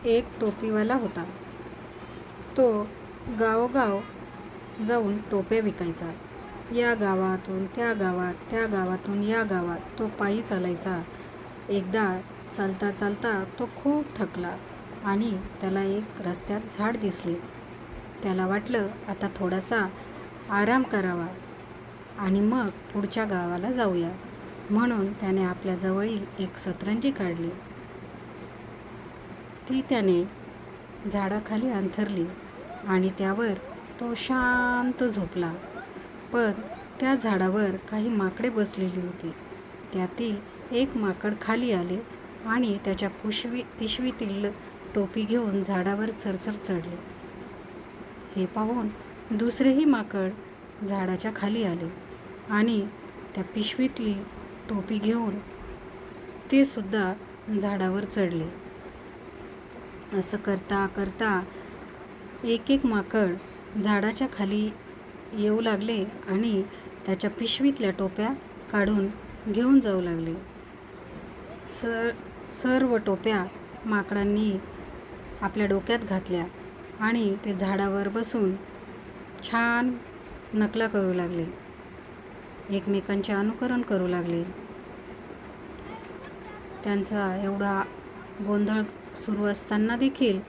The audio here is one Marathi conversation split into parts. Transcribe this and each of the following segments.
एक टोपीवाला होता. तो गावोगाव जाऊन टोप्या विकायचा. या गावातून त्या गावात, त्या गावातून या गावात तो पायी चालायचा. एकदा चालता चालता तो खूप थकला आणि त्याला एक रस्त्यात झाड दिसले. त्याला वाटलं आता थोडासा आराम करावा आणि मग पुढच्या गावाला जाऊया. म्हणून त्याने आपल्या जवळील एक सतरंजी काढली. ती त्याने झाडाखाली अंथरली आणि त्यावर तो शांत झोपला. पण त्या झाडावर काही माकडे बसलेली होती. त्यातील एक माकड खाली आले आणि त्याच्या पिशवीतील टोपी घेऊन झाडावर सरसर चढले. हे पाहून दुसरेही माकड झाडाच्या खाली आले आणि त्या पिशवीतली टोपी घेऊन ते सुद्धा झाडावर चढले. असं करता करता एक एक माकड झाडाच्या खाली येऊ लागले आणि त्याच्या पिशवीतल्या टोप्या काढून घेऊन जाऊ लागले. सर्व टोप्या माकडांनी आपल्या डोक्यात घातल्या आणि ते झाडावर बसून छान नकला करू लागले. एकमेकांचे अनुकरण करू लागले. त्यांचा एवढा गोंधळ सुरू असताना देखील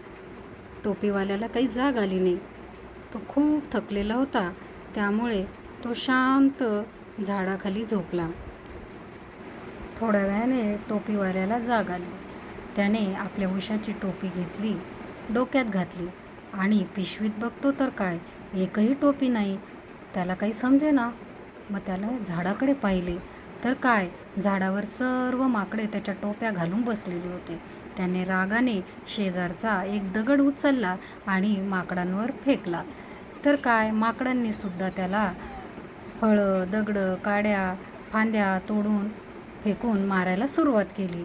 टोपीवाल्याला काही जाग आली नाही. तो खूप थकलेला होता. त्यामुळे तो शांत झाडाखाली झोपला. थोड्या वेळाने टोपीवाल्याला जाग आली. त्याने आपल्या उशाची टोपी घेतली, डोक्यात घातली आणि पिशवीत बघतो तर काय, एकही टोपी नाही. त्याला काही समजेना. मग त्याला झाडाकडे पाहिले तर काय, झाडावर सर्व माकडे त्याच्या टोप्या घालून बसलेले होते. त्याने रागाने शेजारचा एक दगड उचलला आणि माकडांवर फेकला. तर काय, माकडांनी सुद्धा त्याला फळं, दगडं, काड्या, फांद्या तोडून फेकून मारायला सुरुवात केली.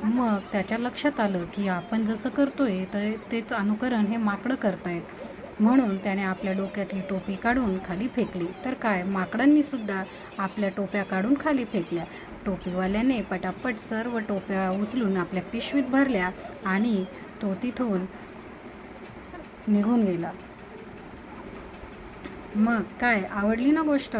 मग त्याच्या लक्षात आलं की आपण जसं करतोय तर तेच अनुकरण हे माकडं करतायत. म्हणून त्याने आपल्या डोक्यातली टोपी काढून खाली फेकली. तर काय, माकडांनी सुद्धा आपल्या टोप्या काढून खाली फेकल्या. टोपीवाल्याने पटापट सर्व टोप्या उचलून आपल्या पिशवीत भरल्या आणि तो तिथून निघून गेला. मग काय, आवडली ना गोष्ट?